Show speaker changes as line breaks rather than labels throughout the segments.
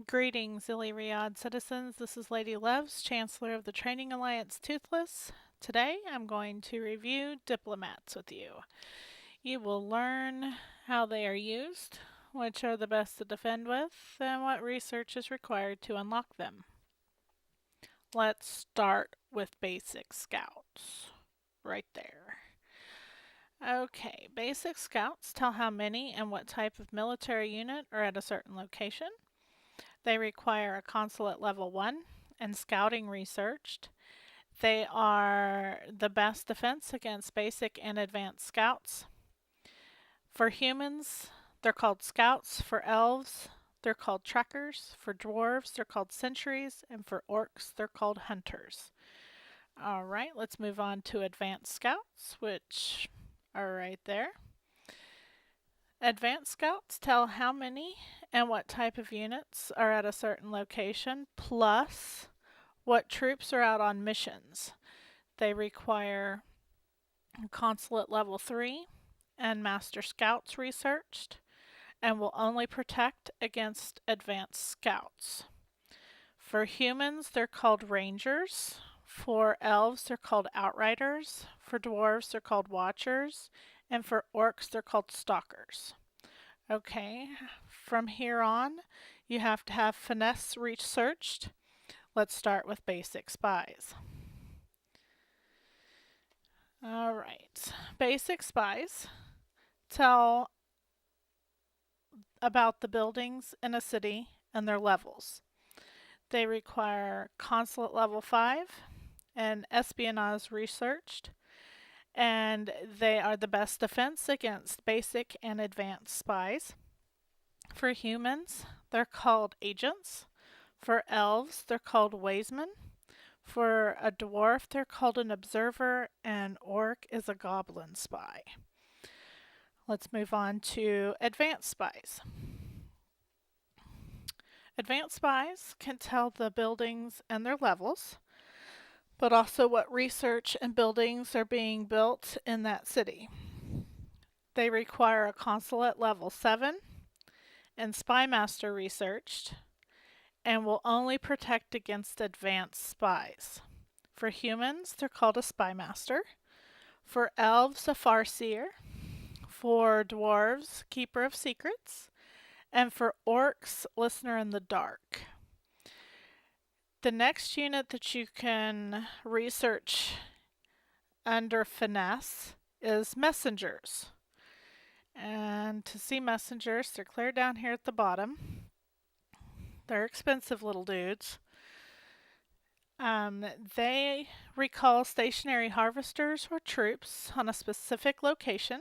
Greetings, Illyriad citizens. This is Lady Loves, Chancellor of the Training Alliance Toothless. Today I'm going to review Diplomats with you. You will learn how they are used, which are the best to defend with, and what research is required to unlock them. Let's start with basic scouts. Right there. Okay, basic scouts tell how many and what type of military unit are at a certain location. They require a consulate level 1 and scouting researched. They are the best defense against basic and advanced scouts. For humans, they're called scouts. For elves, they're called trekkers. For dwarves, they're called sentries. And for orcs, they're called hunters. Alright, let's move on to advanced scouts, which are right there. Advanced scouts tell how many and what type of units are at a certain location, plus what troops are out on missions. They require consulate level 3 and master scouts researched, and will only protect against advanced scouts. For humans, they're called rangers. For elves, they're called outriders. For dwarves, they're called watchers. And for orcs, they're called stalkers. Okay, from here on, you have to have finesse researched. Let's start with basic spies. Alright, basic spies tell about the buildings in a city and their levels. They require consulate level 5 and espionage researched, and they are the best defense against basic and advanced spies. For humans, they're called agents. For elves, they're called waysmen. For a dwarf, they're called an observer, and orc is a goblin spy. Let's move on to advanced spies. Advanced spies can tell the buildings and their levels, but also what research and buildings are being built in that city. They require a consulate level 7 and spy master researched, and will only protect against advanced spies. For humans, they're called a spy master. For elves, a farseer. For dwarves, keeper of secrets. And for orcs, listener in the dark. The next unit that you can research under finesse is messengers. And to see messengers, they're clear down here at the bottom. They're expensive little dudes. They recall stationary harvesters or troops on a specific location.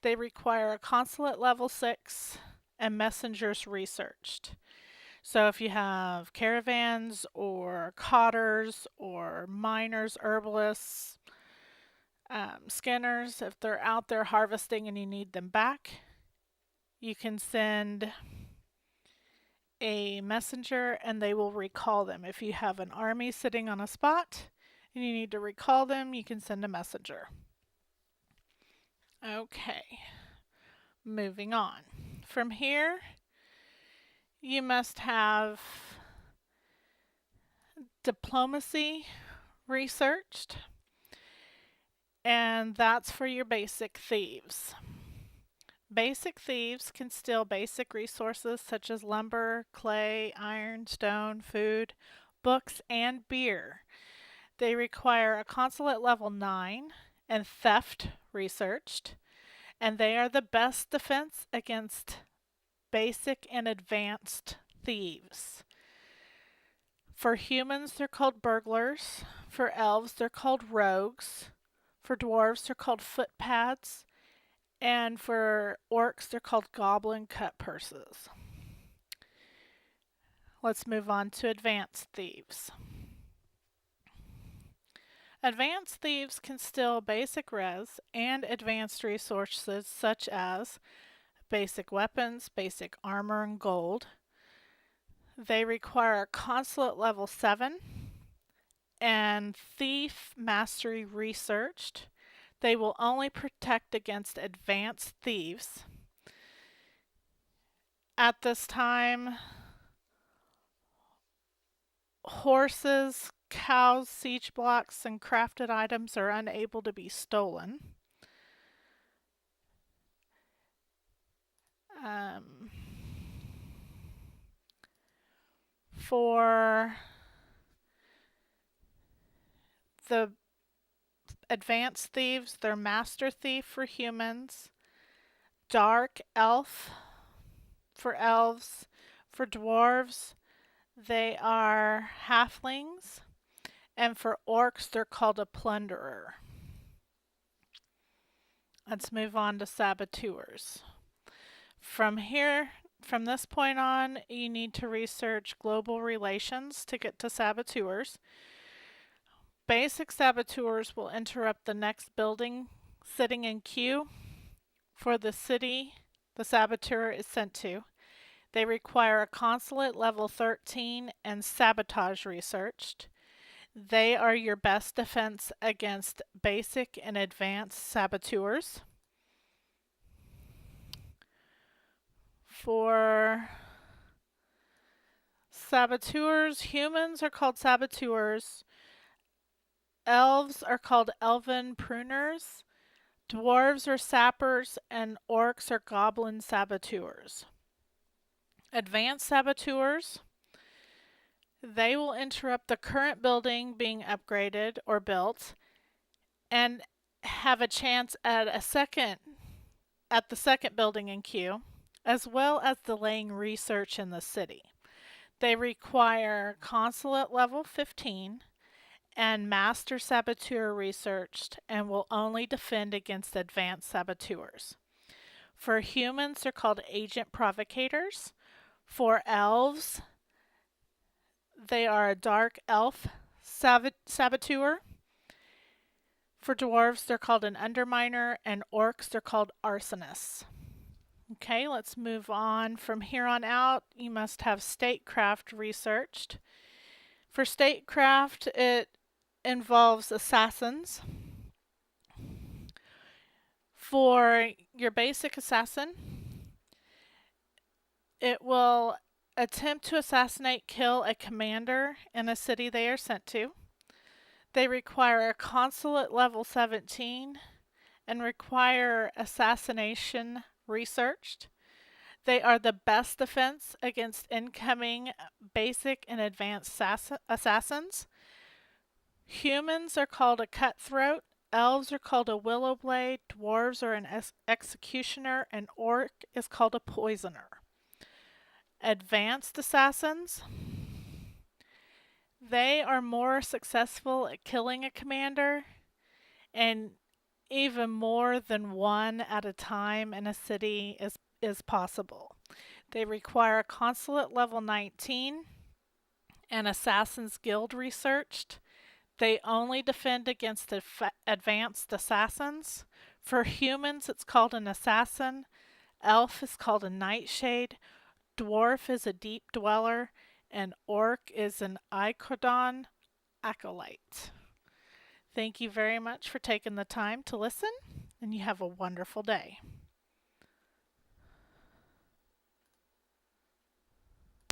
They require a consulate level 6 and messengers researched. So if you have caravans or cotters or miners, herbalists, skinners, if they're out there harvesting and you need them back, you can send a messenger and they will recall them. If you have an army sitting on a spot and you need to recall them, you can send a messenger. Okay, moving on. From here, you must have diplomacy researched, and that's for your basic thieves. Basic thieves can steal basic resources such as lumber, clay, iron, stone, food, books, and beer. They require a consulate level 9 and theft researched, and they are the best defense against basic and advanced thieves. For humans, they're called burglars. For elves, they're called rogues. For dwarves, they're called footpads. And for orcs, they're called goblin cut purses. Let's move on to advanced thieves. Advanced thieves can steal basic res and advanced resources such as basic weapons, basic armor, and gold. They require a consulate level 7 and thief mastery researched. They will only protect against advanced thieves. At this time, horses, cows, siege blocks, and crafted items are unable to be stolen. Um, for the advanced thieves, they're master thief for humans, dark elf for elves. For dwarves, they are halflings. And for orcs, they're called a plunderer. Let's move on to saboteurs. From here, from this point on, you need to research global relations to get to saboteurs. Basic saboteurs will interrupt the next building sitting in queue for the city the saboteur is sent to. They require a consulate level 13 and sabotage researched. They are your best defense against basic and advanced saboteurs. For saboteurs, humans are called saboteurs. Elves are called elven pruners. Dwarves are sappers, and orcs are goblin saboteurs. Advanced saboteurs, they will interrupt the current building being upgraded or built and have a chance at the second building in queue, as well as delaying research in the city. They require consulate level 15 and master saboteur researched and will only defend against advanced saboteurs. For humans, they're called agent provocators. For elves, they are a dark elf saboteur. For dwarves, they're called an underminer, and orcs, they're called arsonists. Okay, let's move on. From here on out, you must have statecraft researched. For statecraft, it involves assassins. For your basic assassin, it will attempt to assassinate, kill a commander in a city they are sent to. They require a consulate level 17 and require assassination researched. They are the best defense against incoming basic and advanced assassins. Humans are called a cutthroat. Elves are called a willow blade. Dwarves are an executioner. And orc is called a poisoner. Advanced assassins, they are more successful at killing a commander, and even more than one at a time in a city is possible. They require consulate level 19 and Assassin's Guild researched. They only defend against advanced assassins. For humans, it's called an assassin. Elf is called a nightshade. Dwarf is a deep dweller. And orc is an Icodon acolyte. Thank you very much for taking the time to listen, and you have a wonderful day.